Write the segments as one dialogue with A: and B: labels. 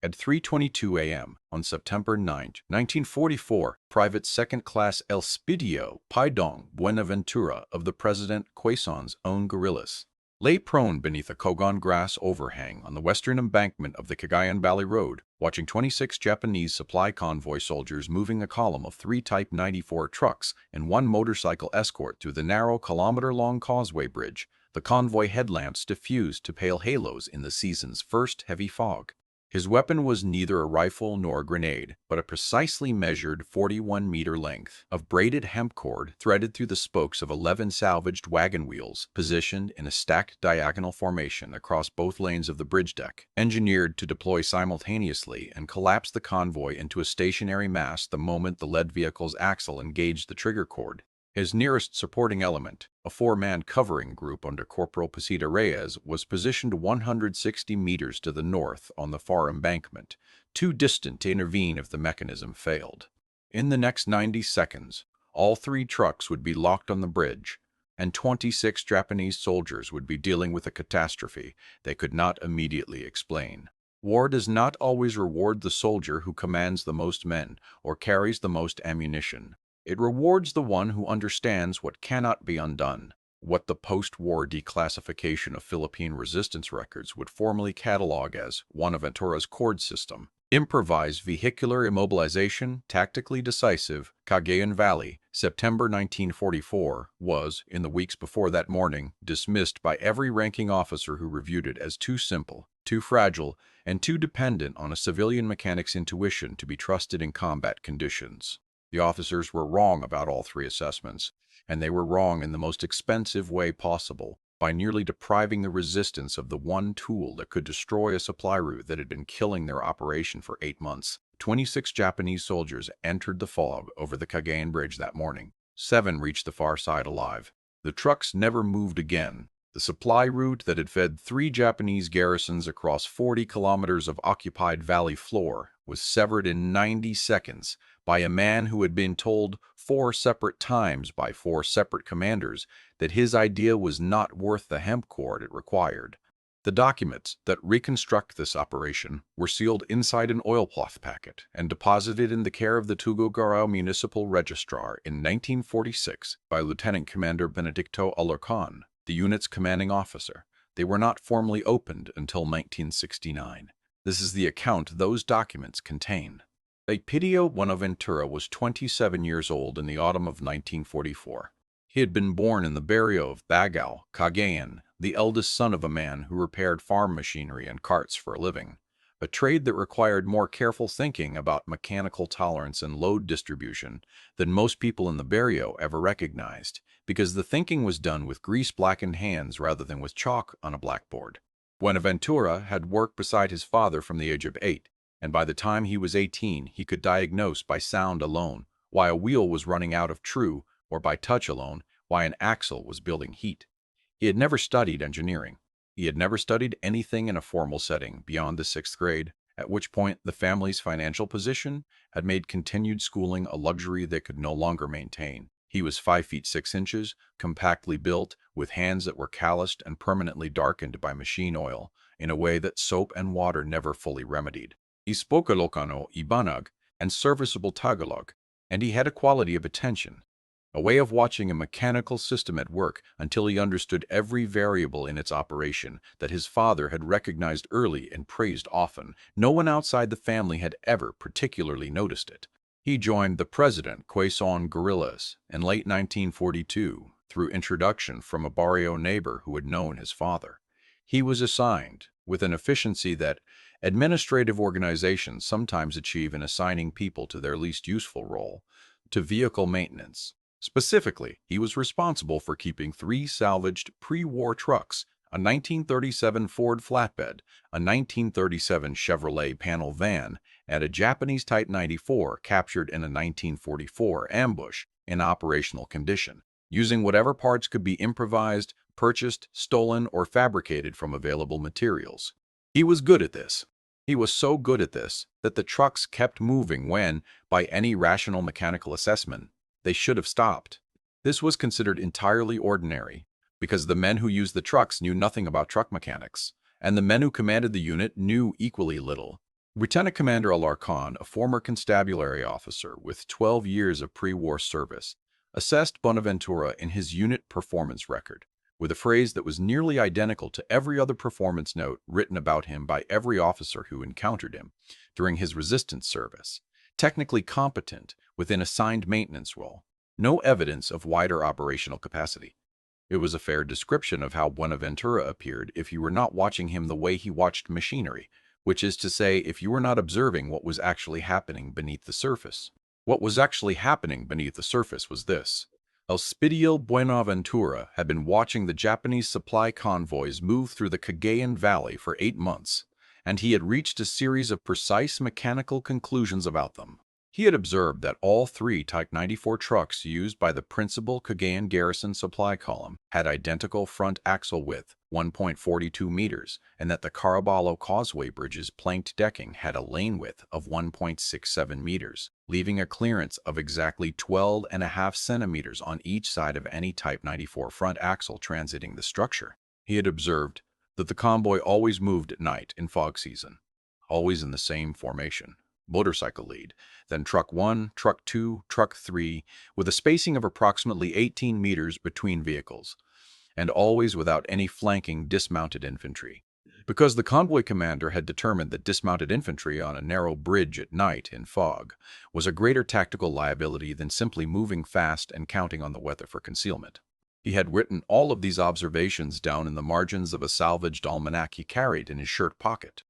A: At 3:22 a.m. on September 9, 1944, Private Second-Class Elspidio Paidong Buenaventura of the President Quezon's own guerrillas lay prone beneath a Kogon grass overhang on the western embankment of the Cagayan Valley Road, watching 26 Japanese supply convoy soldiers moving a column of 3 Type 94 trucks and 1 motorcycle escort through the narrow kilometer-long causeway bridge. The convoy headlamps diffused to pale halos in the season's first heavy fog. His weapon was neither a rifle nor a grenade, but a precisely measured 41-meter length of braided hemp cord threaded through the spokes of 11 salvaged wagon wheels, positioned in a stacked diagonal formation across both lanes of the bridge deck, engineered to deploy simultaneously and collapse the convoy into a stationary mass the moment the led vehicle's axle engaged the trigger cord. His nearest supporting element, a 4-man covering group under Corporal Pasita Reyes, was positioned 160 meters to the north on the far embankment, too distant to intervene if the mechanism failed. In the next 90 seconds, all 3 trucks would be locked on the bridge, and 26 Japanese soldiers would be dealing with a catastrophe they could not immediately explain. War does not always reward the soldier who commands the most men or carries the most ammunition. It rewards the one who understands what cannot be undone, what the post-war declassification of Philippine resistance records would formally catalog as Buenaventura's cord system. Improvised vehicular immobilization, tactically decisive, Cagayan Valley, September 1944, was, in the weeks before that morning, dismissed by every ranking officer who reviewed it as too simple, too fragile, and too dependent on a civilian mechanic's intuition to be trusted in combat conditions. The officers were wrong about all 3 assessments, and they were wrong in the most expensive way possible, by nearly depriving the resistance of the one tool that could destroy a supply route that had been killing their operation for 8 months. 26 Japanese soldiers entered the fog over the Cagayan Bridge that morning. 7 reached the far side alive. The trucks never moved again. The supply route that had fed 3 Japanese garrisons across 40 kilometers of occupied valley floor was severed in 90 seconds by a man who had been told 4 separate times by 4 separate commanders that his idea was not worth the hemp cord it required. The documents that reconstruct this operation were sealed inside an oilcloth packet and deposited in the care of the Tuguegarao Municipal Registrar in 1946 by Lieutenant Commander Benedicto Alarcon, the unit's commanding officer. They were not formally opened until 1969. This is the account those documents contain. Elpidio Buenaventura was 27 years old in the autumn of 1944. He had been born in the barrio of Bagao, Cagayan, the eldest son of a man who repaired farm machinery and carts for a living, a trade that required more careful thinking about mechanical tolerance and load distribution than most people in the barrio ever recognized, because the thinking was done with grease-blackened hands rather than with chalk on a blackboard. Buenaventura had worked beside his father from the age of 8, and by the time he was 18, he could diagnose by sound alone why a wheel was running out of true, or by touch alone why an axle was building heat. He had never studied engineering. He had never studied anything in a formal setting beyond the 6th grade, at which point the family's financial position had made continued schooling a luxury they could no longer maintain. He was 5 feet 6 inches, compactly built, with hands that were calloused and permanently darkened by machine oil, in a way that soap and water never fully remedied. He spoke Ilocano, Ibanag, and serviceable Tagalog, and he had a quality of attention, a way of watching a mechanical system at work until he understood every variable in its operation that his father had recognized early and praised often. No one outside the family had ever particularly noticed it. He joined the President Quezon Guerrillas in late 1942 through introduction from a barrio neighbor who had known his father. He was assigned, with an efficiency that administrative organizations sometimes achieve in assigning people to their least useful role, to vehicle maintenance. Specifically, he was responsible for keeping 3 salvaged pre-war trucks, a 1937 Ford flatbed, a 1937 Chevrolet panel van, and a Japanese Type 94 captured in a 1944 ambush in operational condition, using whatever parts could be improvised, purchased, stolen, or fabricated from available materials. He was good at this. He was so good at this that the trucks kept moving when, by any rational mechanical assessment, they should have stopped. This was considered entirely ordinary, because the men who used the trucks knew nothing about truck mechanics, and the men who commanded the unit knew equally little. Lieutenant Commander Alarcon, a former constabulary officer with 12 years of pre-war service, assessed Bonaventura in his unit performance record with a phrase that was nearly identical to every other performance note written about him by every officer who encountered him during his resistance service. Technically competent within assigned maintenance role. No evidence of wider operational capacity. It was a fair description of how Buenaventura appeared if you were not watching him the way he watched machinery, which is to say, if you were not observing what was actually happening beneath the surface. What was actually happening beneath the surface was this. Elspidio Buenaventura had been watching the Japanese supply convoys move through the Cagayan Valley for 8 months, and he had reached a series of precise mechanical conclusions about them. He had observed that all 3 Type 94 trucks used by the principal Cagayan garrison supply column had identical front axle width, 1.42 meters, and that the Caraballo Causeway Bridge's planked decking had a lane width of 1.67 meters, leaving a clearance of exactly 12.5 centimeters on each side of any Type 94 front axle transiting the structure. He had observed that the convoy always moved at night in fog season, always in the same formation. Motorcycle lead, then truck 1, truck 2, truck 3, with a spacing of approximately 18 meters between vehicles, and always without any flanking dismounted infantry. Because the convoy commander had determined that dismounted infantry on a narrow bridge at night in fog was a greater tactical liability than simply moving fast and counting on the weather for concealment. He had written all of these observations down in the margins of a salvaged almanac he carried in his shirt pocket.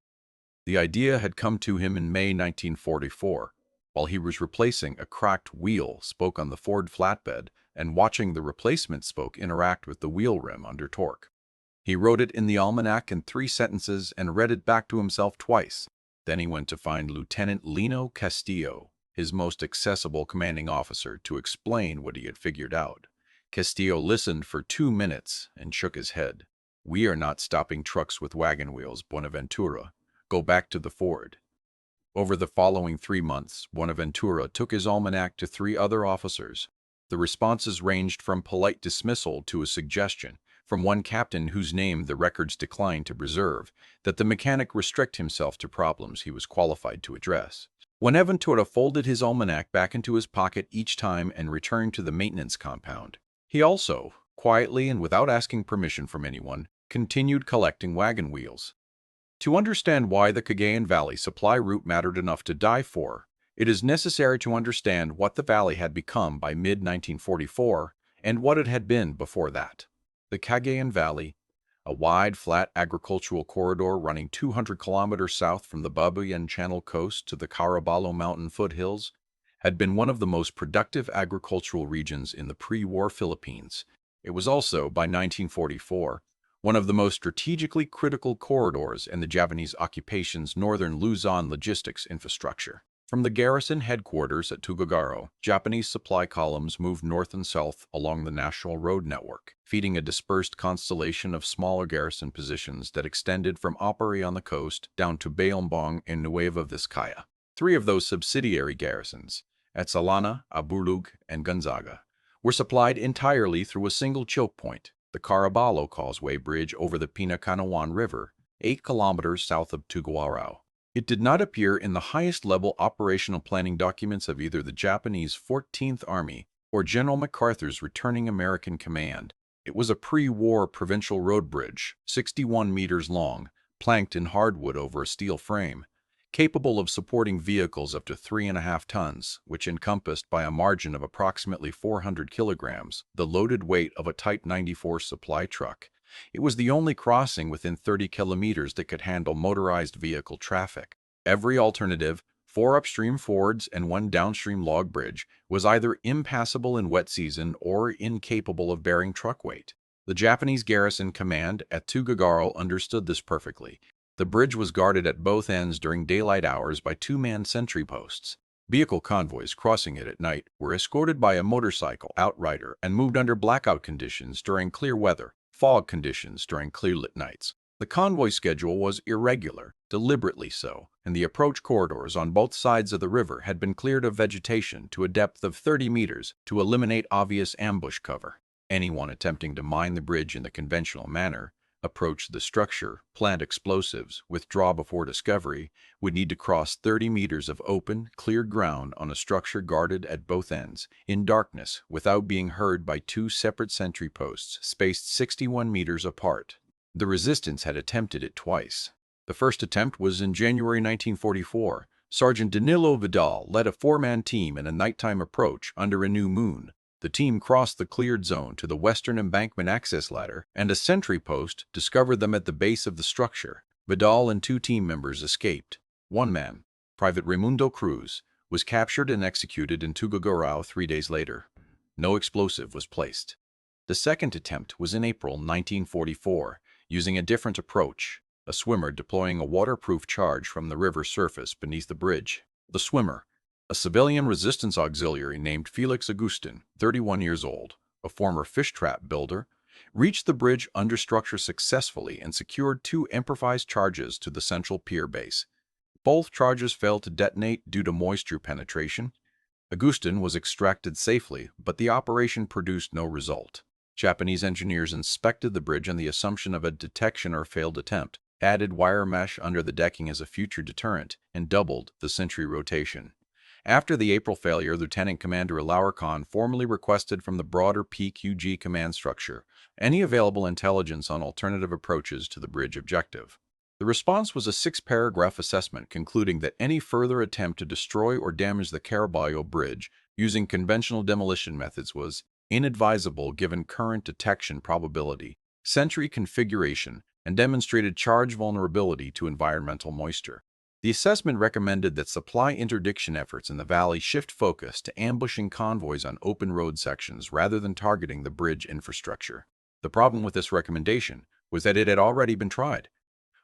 A: The idea had come to him in May 1944, while he was replacing a cracked wheel spoke on the Ford flatbed and watching the replacement spoke interact with the wheel rim under torque. He wrote it in the almanac in 3 sentences and read it back to himself twice. Then he went to find Lieutenant Lino Castillo, his most accessible commanding officer, to explain what he had figured out. Castillo listened for 2 minutes and shook his head. "We are not stopping trucks with wagon wheels, Buenaventura. Go back to the Ford." Over the following 3 months, Buenaventura took his almanac to 3 other officers. The responses ranged from polite dismissal to a suggestion, from one captain whose name the records declined to preserve, that the mechanic restrict himself to problems he was qualified to address. Buenaventura folded his almanac back into his pocket each time and returned to the maintenance compound. He also, quietly and without asking permission from anyone, continued collecting wagon wheels. To understand why the Cagayan Valley supply route mattered enough to die for, it is necessary to understand what the valley had become by mid-1944 and what it had been before that. The Cagayan Valley, a wide, flat agricultural corridor running 200 kilometers south from the Babuyan Channel coast to the Caraballo Mountain foothills, had been one of the most productive agricultural regions in the pre-war Philippines. It was also, by 1944, one of the most strategically critical corridors in the Japanese occupation's northern Luzon logistics infrastructure. From the garrison headquarters at Tuguegarao, Japanese supply columns moved north and south along the national road network, feeding a dispersed constellation of smaller garrison positions that extended from Apari on the coast down to Bayombong and Nueva Vizcaya. 3 of those subsidiary garrisons, at Salana, Aburlug, and Gonzaga, were supplied entirely through a single choke point, the Caraballo Causeway Bridge over the Pinacanawan River, 8 kilometers south of Tuguegarao. It did not appear in the highest-level operational planning documents of either the Japanese 14th Army or General MacArthur's returning American command. It was a pre-war provincial road bridge, 61 meters long, planked in hardwood over a steel frame, capable of supporting vehicles up to 3.5 tons, which encompassed by a margin of approximately 400 kilograms, the loaded weight of a Type 94 supply truck. It was the only crossing within 30 kilometers that could handle motorized vehicle traffic. Every alternative, 4 upstream fords and 1 downstream log bridge, was either impassable in wet season or incapable of bearing truck weight. The Japanese garrison command at Tuguegarao understood this perfectly. The bridge was guarded at both ends during daylight hours by 2-man sentry posts. Vehicle convoys crossing it at night were escorted by a motorcycle outrider and moved under blackout conditions during clear weather, fog conditions during clear-lit nights. The convoy schedule was irregular, deliberately so, and the approach corridors on both sides of the river had been cleared of vegetation to a depth of 30 meters to eliminate obvious ambush cover. Anyone attempting to mine the bridge in the conventional manner approach the structure, plant explosives, withdraw before discovery, would need to cross 30 meters of open, cleared ground on a structure guarded at both ends, in darkness, without being heard by two separate sentry posts spaced 61 meters apart. The resistance had attempted it twice. The first attempt was in January 1944. Sergeant Danilo Vidal led a four-man team in a nighttime approach under a new moon. The team crossed the cleared zone to the western embankment access ladder, and a sentry post discovered them at the base of the structure. Vidal and two team members escaped. One man, Private Raimundo Cruz, was captured and executed in Tuguegarao 3 days later. No explosive was placed. The second attempt was in April 1944, using a different approach, a swimmer deploying a waterproof charge from the river surface beneath the bridge. The swimmer, a civilian resistance auxiliary named Felix Agustin, 31 years old, a former fish trap builder, reached the bridge understructure successfully and secured two improvised charges to the central pier base. Both charges failed to detonate due to moisture penetration. Agustin was extracted safely, but the operation produced no result. Japanese engineers inspected the bridge on the assumption of a detection or failed attempt, added wire mesh under the decking as a future deterrent, and doubled the sentry rotation. After the April failure, Lieutenant Commander Alarcon formally requested from the broader PQG command structure any available intelligence on alternative approaches to the bridge objective. The response was a 6-paragraph assessment concluding that any further attempt to destroy or damage the Caraballo Bridge using conventional demolition methods was inadvisable given current detection probability, sentry configuration, and demonstrated charge vulnerability to environmental moisture. The assessment recommended that supply interdiction efforts in the valley shift focus to ambushing convoys on open road sections rather than targeting the bridge infrastructure. The problem with this recommendation was that it had already been tried.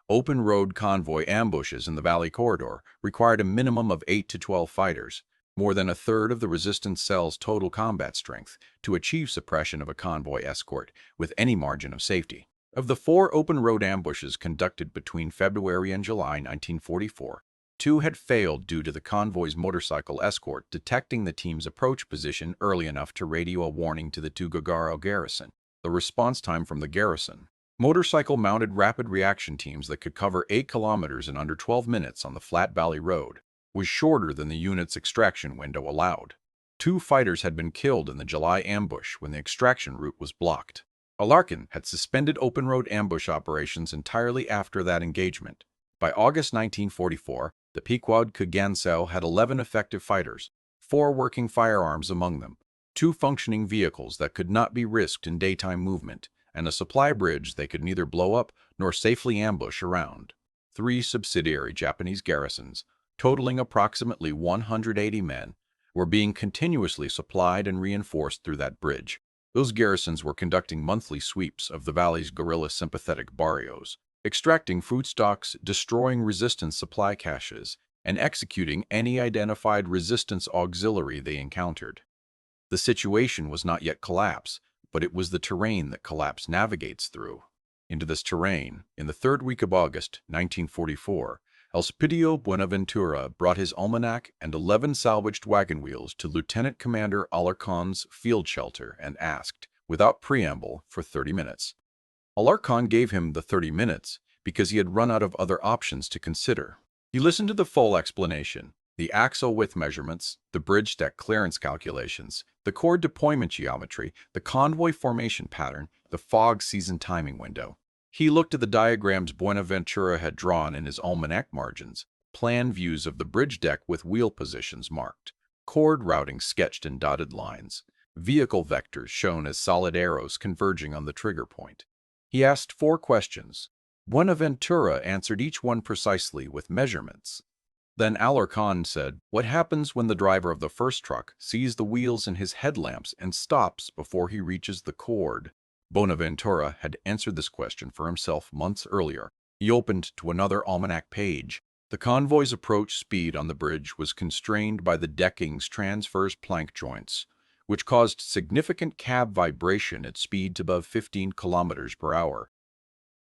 A: Open road convoy ambushes in the valley corridor required a minimum of 8 to 12 fighters, more than a third of the resistance cell's total combat strength, to achieve suppression of a convoy escort with any margin of safety. Of the 4 open road ambushes conducted between February and July 1944, 2 had failed due to the convoy's motorcycle escort detecting the team's approach position early enough to radio a warning to the Tuguegarao garrison. The response time from the garrison, motorcycle-mounted rapid reaction teams that could cover 8 kilometers in under 12 minutes on the flat valley road, was shorter than the unit's extraction window allowed. 2 fighters had been killed in the July ambush when the extraction route was blocked. Alarcon had suspended open road ambush operations entirely after that engagement. By August 1944, the Pequod Kagansao had 11 effective fighters, 4 working firearms among them, 2 functioning vehicles that could not be risked in daytime movement, and a supply bridge they could neither blow up nor safely ambush around. 3 subsidiary Japanese garrisons, totaling approximately 180 men, were being continuously supplied and reinforced through that bridge. Those garrisons were conducting monthly sweeps of the valley's guerrilla-sympathetic barrios, extracting food stocks, destroying resistance supply caches, and executing any identified resistance auxiliary they encountered. The situation was not yet collapse, but it was the terrain that collapse navigates through. Into this terrain, in the 3rd week of August 1944, Elspidio Buenaventura brought his almanac and 11 salvaged wagon wheels to Lieutenant Commander Alarcon's field shelter and asked, without preamble, for 30 minutes. Alarcon gave him the 30 minutes because he had run out of other options to consider. He listened to the full explanation, the axle width measurements, the bridge deck clearance calculations, the cord deployment geometry, the convoy formation pattern, the fog season timing window. He looked at the diagrams Buenaventura had drawn in his almanac margins, plan views of the bridge deck with wheel positions marked, cord routing sketched in dotted lines, vehicle vectors shown as solid arrows converging on the trigger point. He asked 4 questions. Buenaventura answered each one precisely with measurements. Then Alarcon said, "What happens when the driver of the first truck sees the wheels in his headlamps and stops before he reaches the cord?" Bonaventura had answered this question for himself months earlier. He opened to another almanac page. The convoy's approach speed on the bridge was constrained by the decking's transverse plank joints, which caused significant cab vibration at speeds above 15 kilometers per hour.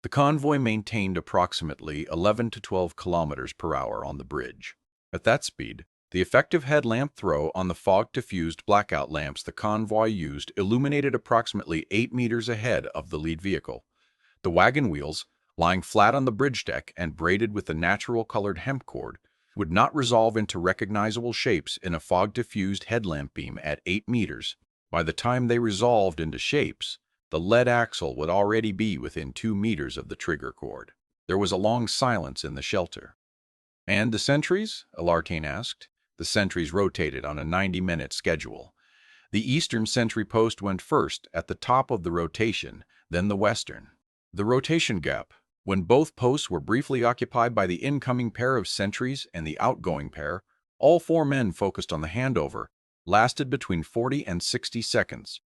A: The convoy maintained approximately 11 to 12 kilometers per hour on the bridge. At that speed, the effective headlamp throw on the fog-diffused blackout lamps the convoy used illuminated approximately 8 meters ahead of the lead vehicle. The wagon wheels, lying flat on the bridge deck and braided with a natural-colored hemp cord, would not resolve into recognizable shapes in a fog-diffused headlamp beam at 8 meters. By the time they resolved into shapes, the lead axle would already be within 2 meters of the trigger cord. There was a long silence in the shelter. "And the sentries?" Alartane asked. The sentries rotated on a 90-minute schedule. The eastern sentry post went first at the top of the rotation, then the western. The rotation gap, when both posts were briefly occupied by the incoming pair of sentries and the outgoing pair, all 4 men focused on the handover, lasted between 40 and 60 seconds.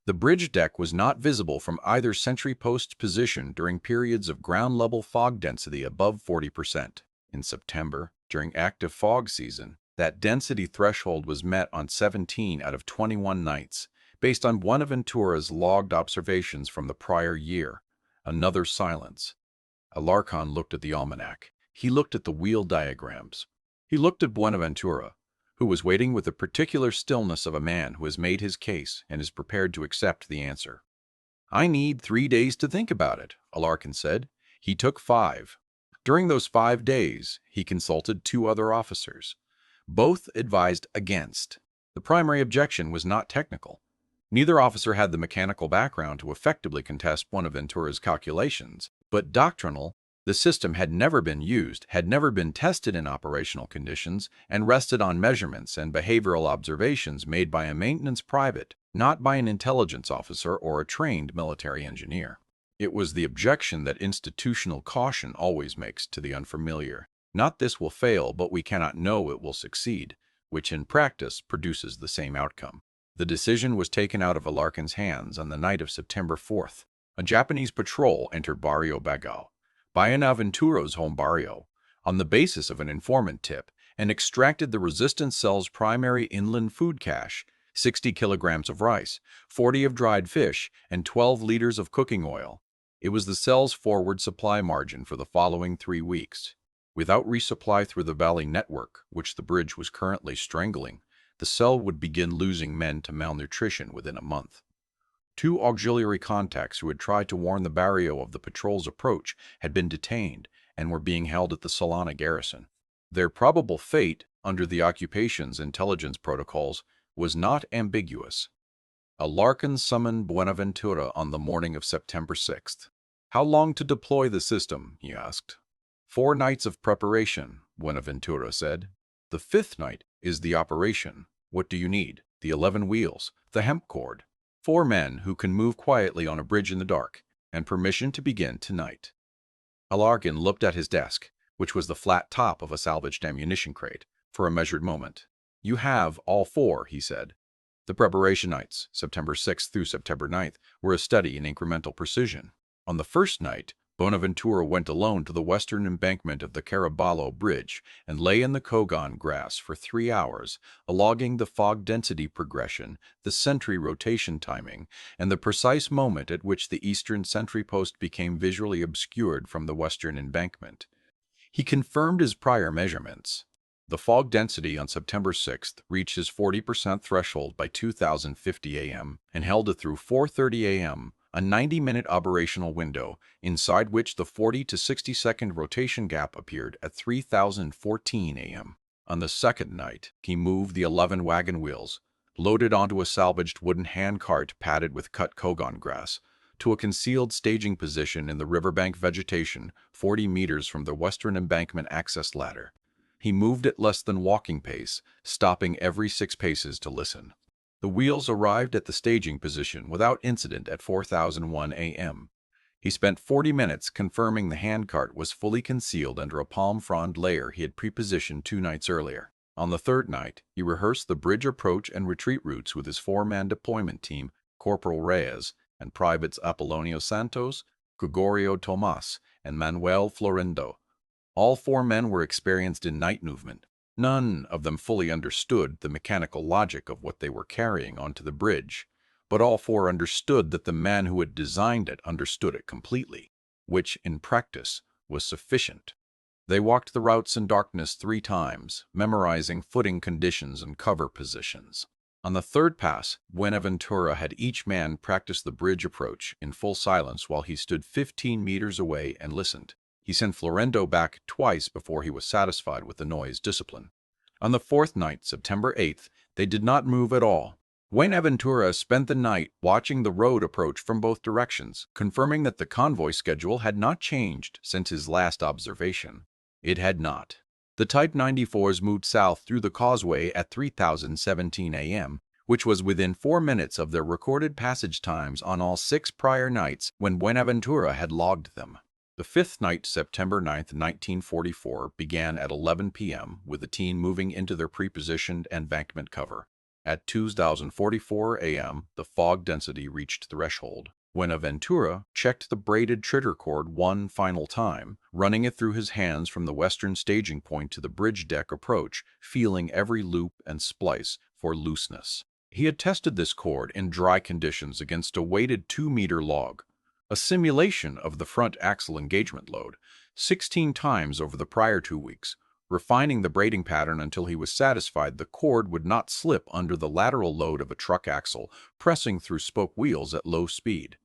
A: The bridge deck was not visible from either sentry post's position during periods of ground-level fog density above 40%. In September, during active fog season, that density threshold was met on 17 out of 21 nights, based on Buenaventura's logged observations from the prior year. Another silence. Alarcon looked at the almanac. He looked at the wheel diagrams. He looked at Buenaventura, who was waiting with the particular stillness of a man who has made his case and is prepared to accept the answer. "I need 3 days to think about it," Alarcon said. He took 5. During those 5 days, he consulted 2 other officers. Both advised against. The primary objection was not technical. Neither officer had the mechanical background to effectively contest Buenaventura's calculations, but doctrinal. The system had never been used, had never been tested in operational conditions, and rested on measurements and behavioral observations made by a maintenance private, not by an intelligence officer or a trained military engineer. It was the objection that institutional caution always makes to the unfamiliar. Not "this will fail, but we cannot know it will succeed," which in practice produces the same outcome. The decision was taken out of Alarcon's hands on the night of September 4th. A Japanese patrol entered Barrio Bagao, Buenaventura's home barrio, on the basis of an informant tip, and extracted the resistance cell's primary inland food cache, 60 kilograms of rice, 40 of dried fish, and 12 liters of cooking oil. It was the cell's forward supply margin for the following 3 weeks. Without resupply through the valley network, which the bridge was currently strangling, the cell would begin losing men to malnutrition within a month. 2 auxiliary contacts who had tried to warn the barrio of the patrol's approach had been detained and were being held at the Solana garrison. Their probable fate, under the occupation's intelligence protocols, was not ambiguous. Alarcon summoned Buenaventura on the morning of September 6th. "How long to deploy the system?" he asked. 4 nights of preparation," Buenaventura said. "The 5th night is the operation. What do you need?" "The 11 wheels, the hemp cord, 4 men who can move quietly on a bridge in the dark, and permission to begin tonight." Alarcon looked at his desk, which was the flat top of a salvaged ammunition crate, for a measured moment. "You have all 4, he said. The preparation nights, September 6th through September 9th, were a study in incremental precision. On the first night, Buenaventura went alone to the western embankment of the Caraballo Bridge and lay in the Kogon grass for 3 hours, logging the fog density progression, the sentry rotation timing, and the precise moment at which the eastern sentry post became visually obscured from the western embankment. He confirmed his prior measurements. The fog density on September 6th reached his 40% threshold by 2050 a.m. and held it through 4:30 a.m., a 90-minute operational window, inside which the 40 to 60-second rotation gap appeared at 3014 a.m. On the second night, he moved the 11 wagon wheels, loaded onto a salvaged wooden handcart padded with cut Kogon grass, to a concealed staging position in the riverbank vegetation 40 meters from the western embankment access ladder. He moved at less than walking pace, stopping every 6 paces to listen. The wheels arrived at the staging position without incident at 4001 a.m. He spent 40 minutes confirming the handcart was fully concealed under a palm frond layer he had prepositioned 2 nights earlier. On the third night, he rehearsed the bridge approach and retreat routes with his 4-man deployment team, Corporal Reyes, and Privates Apollonio Santos, Gregorio Tomas, and Manuel Florindo. All 4 men were experienced in night movement. None of them fully understood the mechanical logic of what they were carrying onto the bridge, but all 4 understood that the man who had designed it understood it completely, which, in practice, was sufficient. They walked the routes in darkness 3 times, memorizing footing conditions and cover positions. On the third pass, Buenaventura had each man practice the bridge approach in full silence while he stood 15 meters away and listened. He sent Florendo back twice before he was satisfied with the noise discipline. On the fourth night, September 8th, they did not move at all. Buenaventura spent the night watching the road approach from both directions, confirming that the convoy schedule had not changed since his last observation. It had not. The Type 94s moved south through the causeway at 3017 a.m., which was within 4 minutes of their recorded passage times on all 6 prior nights when Buenaventura had logged them. The fifth night, September 9th, 1944, began at 11 p.m., with the team moving into their pre-positioned embankment cover. At 2044 a.m., the fog density reached threshold. Buenaventura checked the braided trigger cord one final time, running it through his hands from the western staging point to the bridge deck approach, feeling every loop and splice for looseness. He had tested this cord in dry conditions against a weighted 2-meter log, a simulation of the front axle engagement load, 16 times over the prior 2 weeks, refining the braiding pattern until he was satisfied the cord would not slip under the lateral load of a truck axle pressing through spoke wheels at low speed.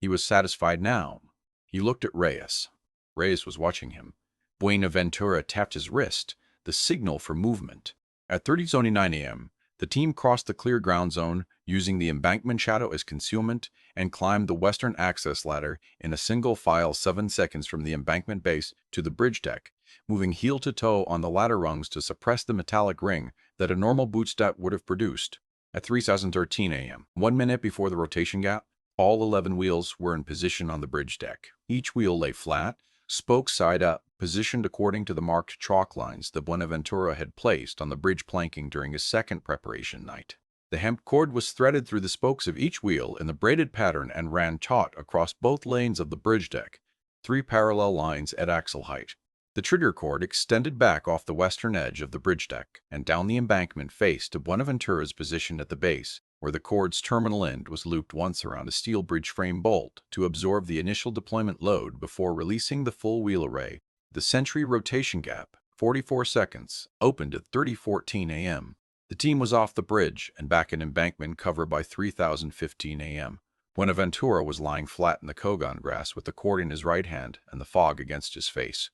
A: He was satisfied now. He looked at Reyes. Reyes was watching him. Buenaventura tapped his wrist, the signal for movement. At 30:09 a.m., the team crossed the clear ground zone, using the embankment shadow as concealment, and climbed the western access ladder in a single file 7 seconds from the embankment base to the bridge deck, moving heel to toe on the ladder rungs to suppress the metallic ring that a normal boot step would have produced. At 3013 a.m., 1 minute before the rotation gap, all 11 wheels were in position on the bridge deck. Each wheel lay flat, spokes side up, positioned according to the marked chalk lines that Buenaventura had placed on the bridge planking during his second preparation night. The hemp cord was threaded through the spokes of each wheel in the braided pattern and ran taut across both lanes of the bridge deck, 3 parallel lines at axle height. The trigger cord extended back off the western edge of the bridge deck and down the embankment face to Buenaventura's position at the base, where the cord's terminal end was looped once around a steel bridge frame bolt to absorb the initial deployment load before releasing the full wheel array. The century rotation gap, 44 seconds, opened at 30:14 a.m. The team was off the bridge and back in embankment cover by 3015 a.m. Buenaventura was lying flat in the Kogan grass with the cord in his right hand and the fog against his face.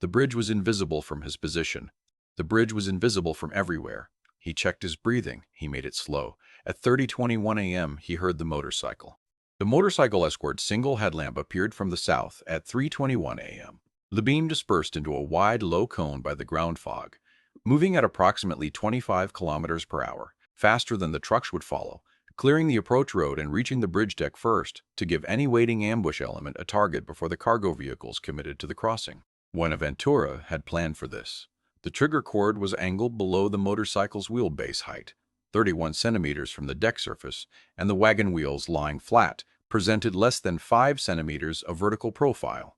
A: The bridge was invisible from his position. The bridge was invisible from everywhere. He checked his breathing. He made it slow. At 30:21 a.m., he heard the motorcycle. The motorcycle escort single headlamp appeared from the south at 3:21 a.m. The beam dispersed into a wide, low cone by the ground fog, moving at approximately 25 kilometers per hour, faster than the trucks would follow, clearing the approach road and reaching the bridge deck first to give any waiting ambush element a target before the cargo vehicles committed to the crossing. Buenaventura had planned for this. The trigger cord was angled below the motorcycle's wheelbase height, 31 centimeters from the deck surface, and the wagon wheels, lying flat, presented less than 5 centimeters of vertical profile.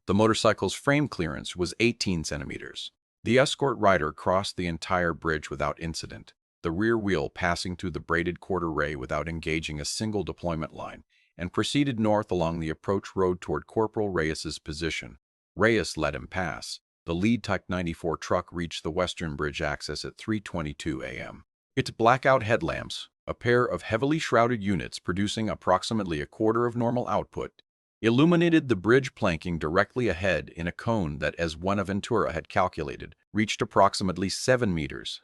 A: The motorcycle's frame clearance was 18 centimeters. The escort rider crossed the entire bridge without incident, the rear wheel passing through the braided cord array without engaging a single deployment line, and proceeded north along the approach road toward Corporal Reyes's position. Reyes let him pass. The lead Type 94 truck reached the western bridge access at 3:22 a.m. Its blackout headlamps, a pair of heavily shrouded units producing approximately a quarter of normal output, illuminated the bridge planking directly ahead in a cone that, as Buenaventura had calculated, reached approximately 7 meters.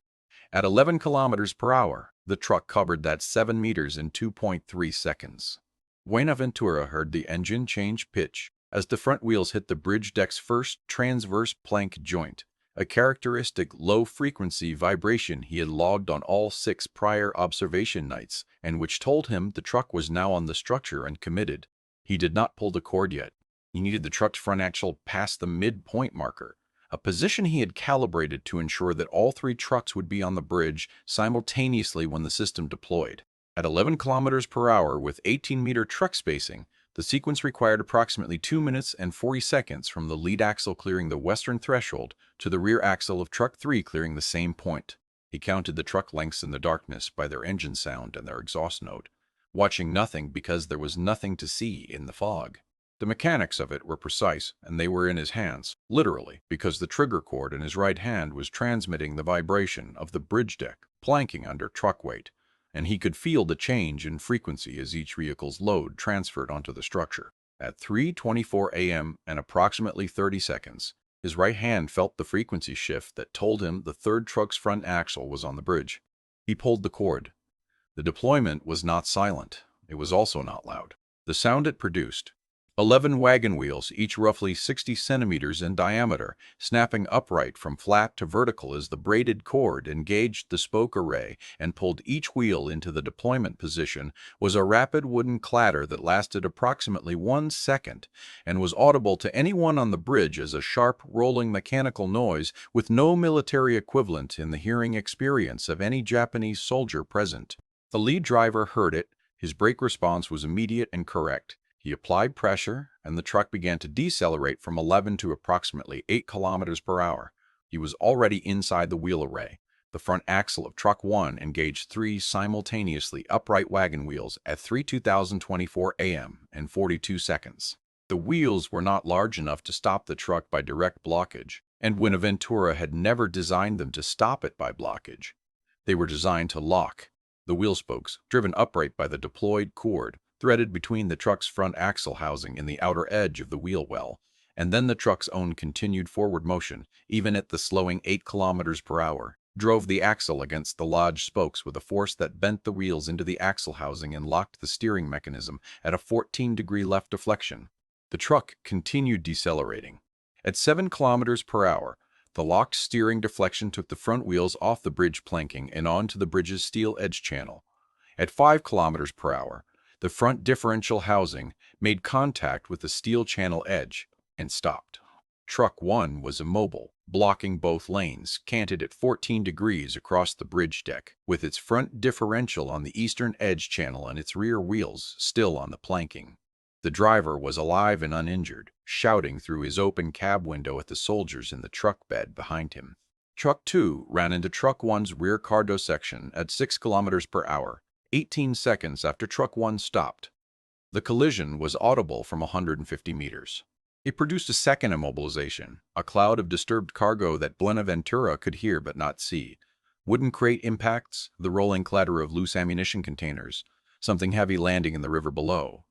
A: At 11 kilometers per hour, the truck covered that 7 meters in 2.3 seconds. Buenaventura heard the engine change pitch as the front wheels hit the bridge deck's first transverse plank joint, a characteristic low-frequency vibration he had logged on all 6 prior observation nights, and which told him the truck was now on the structure and committed. He did not pull the cord yet. He needed the truck's front axle past the midpoint marker, a position he had calibrated to ensure that all 3 trucks would be on the bridge simultaneously when the system deployed. At 11 kilometers per hour with 18-meter truck spacing, the sequence required approximately 2 minutes and 40 seconds from the lead axle clearing the western threshold to the rear axle of truck 3 clearing the same point. He counted the truck lengths in the darkness by their engine sound and their exhaust note, watching nothing because there was nothing to see in the fog. The mechanics of it were precise, and they were in his hands, literally, because the trigger cord in his right hand was transmitting the vibration of the bridge deck, planking under truck weight. and he could feel the change in frequency as each vehicle's load transferred onto the structure. At 3:24 a.m. and approximately 30 seconds, his right hand felt the frequency shift that told him the third truck's front axle was on the bridge. He pulled the cord. The deployment was not silent. It was also not loud. The sound it produced: 11 wagon wheels, each roughly 60 centimeters in diameter, snapping upright from flat to vertical as the braided cord engaged the spoke array and pulled each wheel into the deployment position, was a rapid wooden clatter that lasted approximately 1 second and was audible to anyone on the bridge as a sharp, rolling mechanical noise with no military equivalent in the hearing experience of any Japanese soldier present. The lead driver heard it. His brake response was immediate and correct. He applied pressure, and the truck began to decelerate from 11 to approximately 8 kilometers per hour. He was already inside the wheel array. The front axle of Truck 1 engaged 3 simultaneously upright wagon wheels at 3:24 a.m. and 42 seconds. The wheels were not large enough to stop the truck by direct blockage, and Buenaventura had never designed them to stop it by blockage. They were designed to lock. The wheel spokes, driven upright by the deployed cord, threaded between the truck's front axle housing and the outer edge of the wheel well, and then the truck's own continued forward motion, even at the slowing 8 kilometers per hour, drove the axle against the lodged spokes with a force that bent the wheels into the axle housing and locked the steering mechanism at a 14-degree left deflection. The truck continued decelerating. At 7 kilometers per hour, the locked steering deflection took the front wheels off the bridge planking and onto the bridge's steel edge channel. At 5 kilometers per hour, the front differential housing made contact with the steel channel edge and stopped. Truck 1 was immobile, blocking both lanes, canted at 14 degrees across the bridge deck, with its front differential on the eastern edge channel and its rear wheels still on the planking. The driver was alive and uninjured, shouting through his open cab window at the soldiers in the truck bed behind him. Truck 2 ran into Truck 1's rear cargo section at 6 kilometers per hour, 18 seconds after Truck 1 stopped. The collision was audible from 150 meters. It produced a second immobilization, a cloud of disturbed cargo that Buenaventura could hear but not see. Wooden crate impacts, the rolling clatter of loose ammunition containers, something heavy landing in the river below,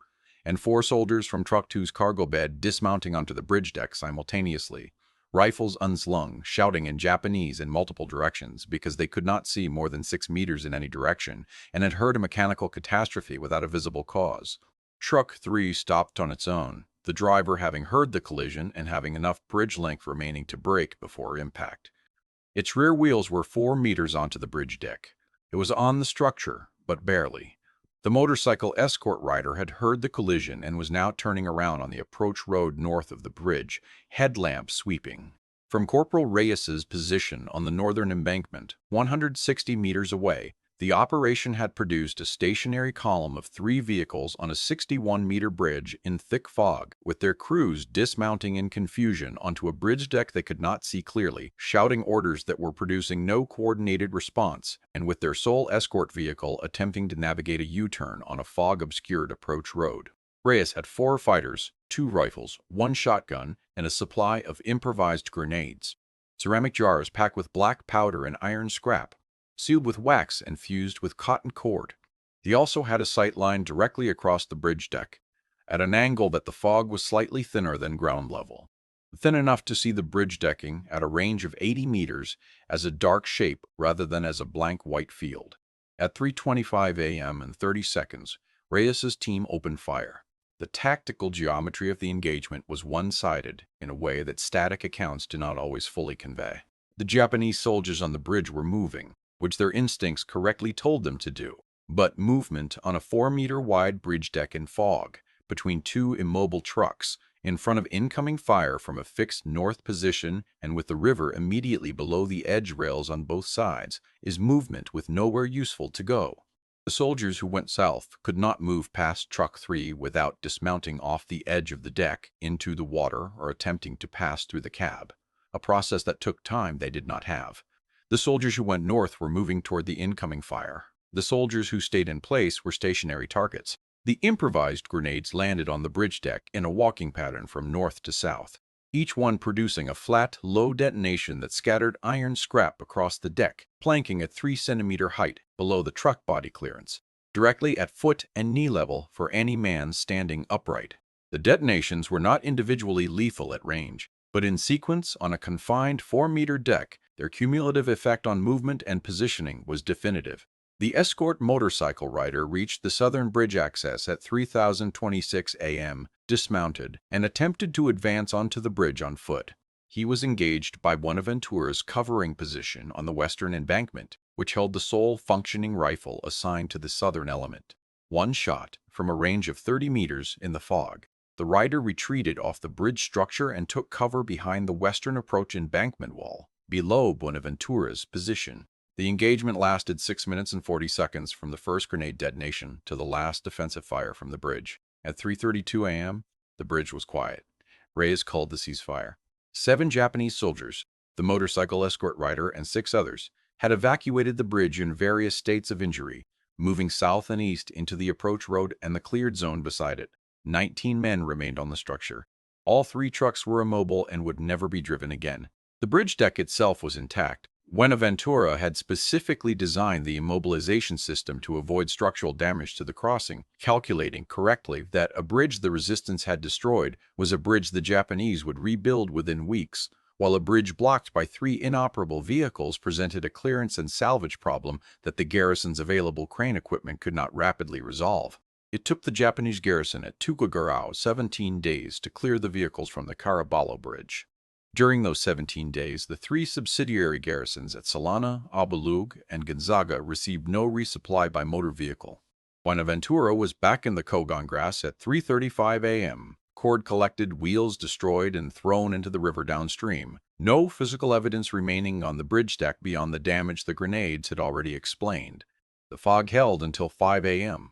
A: and 4 soldiers from Truck 2's cargo bed dismounting onto the bridge deck simultaneously, rifles unslung, shouting in Japanese in multiple directions because they could not see more than 6 meters in any direction and had heard a mechanical catastrophe without a visible cause. Truck 3 stopped on its own, the driver having heard the collision and having enough bridge length remaining to brake before impact. Its rear wheels were 4 meters onto the bridge deck. It was on the structure, but barely. The motorcycle escort rider had heard the collision and was now turning around on the approach road north of the bridge, headlamp sweeping. From Corporal Reyes's position on the northern embankment, 160 meters away, the operation had produced a stationary column of 3 vehicles on a 61-meter bridge in thick fog, with their crews dismounting in confusion onto a bridge deck they could not see clearly, shouting orders that were producing no coordinated response, and with their sole escort vehicle attempting to navigate a U-turn on a fog-obscured approach road. Reyes had 4 fighters, 2 rifles, 1 shotgun, and a supply of improvised grenades. Ceramic jars packed with black powder and iron scrap, sealed with wax and fused with cotton cord. He also had a sight line directly across the bridge deck, at an angle that the fog was slightly thinner than ground level, thin enough to see the bridge decking at a range of 80 meters as a dark shape rather than as a blank white field. At 3:25 a.m. and 30 seconds, Reyes's team opened fire. The tactical geometry of the engagement was one-sided in a way that static accounts do not always fully convey. The Japanese soldiers on the bridge were moving, which their instincts correctly told them to do, but movement on a 4-meter-wide bridge deck in fog, between 2 immobile trucks, in front of incoming fire from a fixed north position and with the river immediately below the edge rails on both sides, is movement with nowhere useful to go. The soldiers who went south could not move past Truck 3 without dismounting off the edge of the deck into the water or attempting to pass through the cab, a process that took time they did not have. The soldiers who went north were moving toward the incoming fire. The soldiers who stayed in place were stationary targets. The improvised grenades landed on the bridge deck in a walking pattern from north to south. each one producing a flat, low detonation that scattered iron scrap across the deck, planking at 3 centimeter height below the truck body clearance, directly at foot and knee level for any man standing upright. The detonations were not individually lethal at range, but in sequence on a confined 4-meter deck, their cumulative effect on movement and positioning was definitive. The escort motorcycle rider reached the southern bridge access at 3026 a.m., dismounted, and attempted to advance onto the bridge on foot. He was engaged by Buenaventura's covering position on the western embankment, which held the sole functioning rifle assigned to the southern element. One shot, from a range of 30 meters in the fog, the rider retreated off the bridge structure and took cover behind the western approach embankment wall, below Buenaventura's position. The engagement lasted 6 minutes and 40 seconds from the first grenade detonation to the last defensive fire from the bridge. At 3:32 a.m., the bridge was quiet. Reyes called the ceasefire. 7 Japanese soldiers, the motorcycle escort rider and 6 others, had evacuated the bridge in various states of injury, moving south and east into the approach road and the cleared zone beside it. 19 men remained on the structure. All 3 trucks were immobile and would never be driven again. The bridge deck itself was intact. Buenaventura had specifically designed the immobilization system to avoid structural damage to the crossing, calculating correctly that a bridge the resistance had destroyed was a bridge the Japanese would rebuild within weeks, while a bridge blocked by 3 inoperable vehicles presented a clearance and salvage problem that the garrison's available crane equipment could not rapidly resolve. It took the Japanese garrison at Tuguegarao 17 days to clear the vehicles from the Caraballo Bridge. During those 17 days, the 3 subsidiary garrisons at Salana, Abalug, and Gonzaga received no resupply by motor vehicle. Buenaventura was back in the Kogon grass at 3:35 a.m., cord collected, wheels destroyed, and thrown into the river downstream. No physical evidence remaining on the bridge deck beyond the damage the grenades had already explained. The fog held until 5 a.m.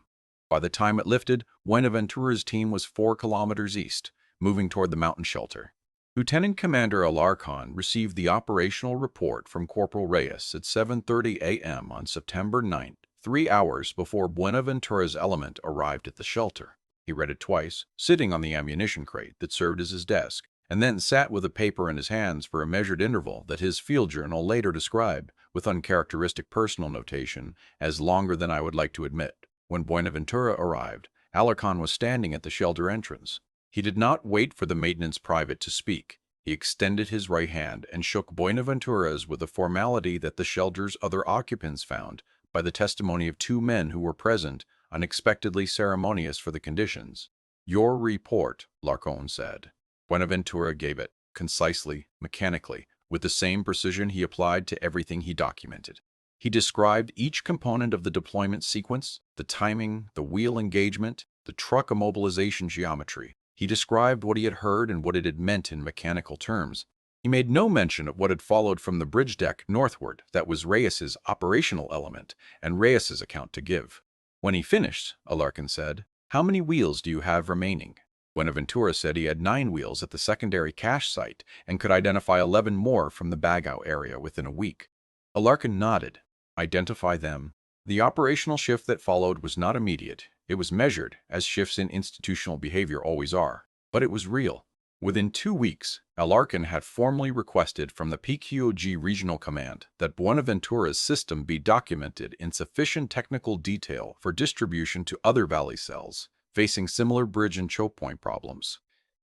A: By the time it lifted, Buenaventura's team was 4 kilometers east, moving toward the mountain shelter. Lieutenant Commander Alarcon received the operational report from Corporal Reyes at 7:30 a.m. on September 9th, 3 hours before Buenaventura's element arrived at the shelter. He read it twice, sitting on the ammunition crate that served as his desk, and then sat with a paper in his hands for a measured interval that his field journal later described, with uncharacteristic personal notation, as longer than I would like to admit. When Buenaventura arrived, Alarcon was standing at the shelter entrance. He did not wait for the maintenance private to speak. He extended his right hand and shook Buenaventura's with a formality that the shelter's other occupants found, by the testimony of 2 men who were present, unexpectedly ceremonious for the conditions. "Your report," Larcon said. Buenaventura gave it, concisely, mechanically, with the same precision he applied to everything he documented. He described each component of the deployment sequence, the timing, the wheel engagement, the truck immobilization geometry. He described what he had heard and what it had meant in mechanical terms. He made no mention of what had followed from the bridge deck northward that was Reyes's operational element and Reyes's account to give. When he finished, Alarcon said, "How many wheels do you have remaining?" Buenaventura said he had 9 wheels at the secondary cache site and could identify 11 more from the Bagao area within a week. Alarcon nodded. "Identify them." The operational shift that followed was not immediate. It was measured, as shifts in institutional behavior always are, but it was real. Within 2 weeks, Alarcon had formally requested from the PQOG Regional Command that Buenaventura's system be documented in sufficient technical detail for distribution to other valley cells facing similar bridge and choke point problems.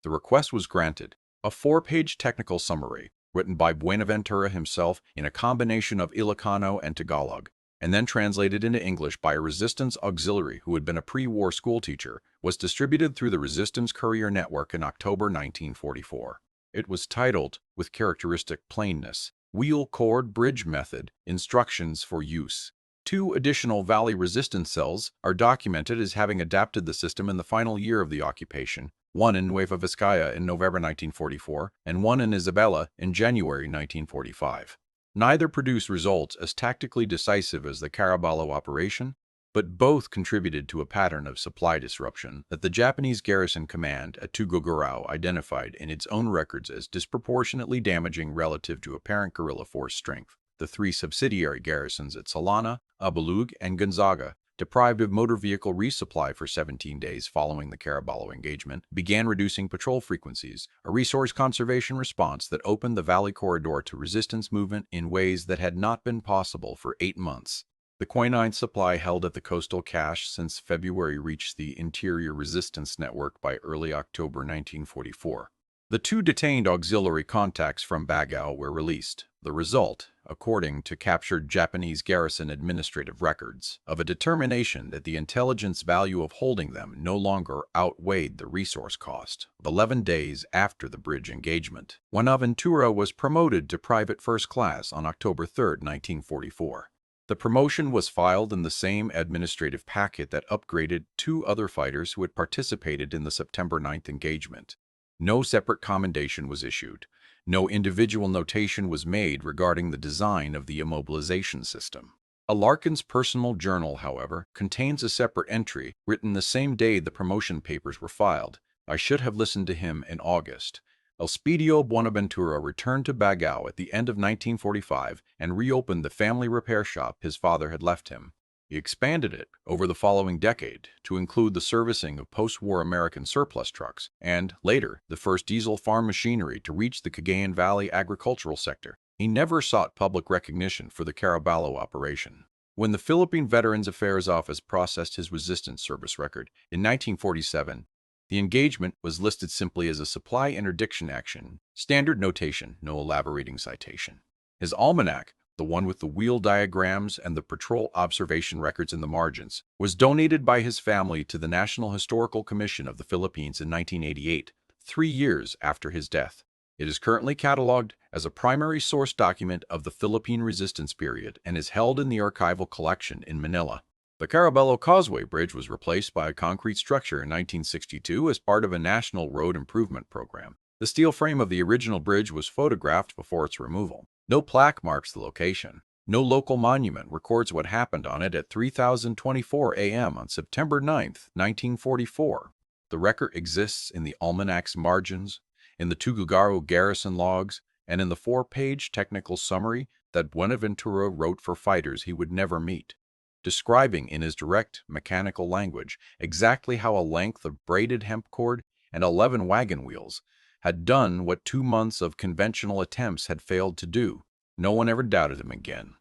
A: The request was granted. A 4-page technical summary, written by Buenaventura himself in a combination of Ilocano and Tagalog, and then translated into English by a resistance auxiliary who had been a pre-war schoolteacher, was distributed through the Resistance Courier Network in October 1944. It was titled, with characteristic plainness, Wheel Cord Bridge Method, Instructions for Use. 2 additional Valley resistance cells are documented as having adapted the system in the final year of the occupation, one in Nueva Vizcaya in November 1944 and one in Isabela in January 1945. Neither produced results as tactically decisive as the Caraballo operation, but both contributed to a pattern of supply disruption that the Japanese garrison command at Tuguegarao identified in its own records as disproportionately damaging relative to apparent guerrilla force strength. The 3 subsidiary garrisons at Salana, Abalug, and Gonzaga deprived of motor vehicle resupply for 17 days following the Caraballo engagement, began reducing patrol frequencies, a resource conservation response that opened the Valley Corridor to resistance movement in ways that had not been possible for 8 months. The quinine supply held at the coastal cache since February reached the interior resistance network by early October 1944. The 2 detained auxiliary contacts from Bagao were released, the result, according to captured Japanese garrison administrative records, of a determination that the intelligence value of holding them no longer outweighed the resource cost. 11 days after the bridge engagement, Buenaventura was promoted to private first class on October 3, 1944. The promotion was filed in the same administrative packet that upgraded 2 other fighters who had participated in the September 9th engagement. No separate commendation was issued. No individual notation was made regarding the design of the immobilization system. A Larkin's personal journal, however, contains a separate entry written the same day the promotion papers were filed. I should have listened to him in August. Elspidio Buenaventura returned to Bagao at the end of 1945 and reopened the family repair shop his father had left him. He expanded it over the following decade to include the servicing of post-war American surplus trucks and, later, the first diesel farm machinery to reach the Cagayan Valley agricultural sector. He never sought public recognition for the Caraballo operation. When the Philippine Veterans Affairs Office processed his resistance service record in 1947, the engagement was listed simply as a supply interdiction action, standard notation, no elaborating citation. His almanac, the one with the wheel diagrams and the patrol observation records in the margins, was donated by his family to the National Historical Commission of the Philippines in 1988, 3 years after his death. It is currently cataloged as a primary source document of the Philippine resistance period and is held in the archival collection in Manila. The Caraballo Causeway Bridge was replaced by a concrete structure in 1962 as part of a national road improvement program. The steel frame of the original bridge was photographed before its removal. No plaque marks the location. No local monument records what happened on it at 3:24 a.m. on September 9, 1944. The record exists in the almanac's margins, in the Tuguegarao garrison logs, and in the 4-page technical summary that Buenaventura wrote for fighters he would never meet, describing in his direct, mechanical language exactly how a length of braided hemp cord and 11 wagon wheels had done what 2 months of conventional attempts had failed to do. No one ever doubted him again.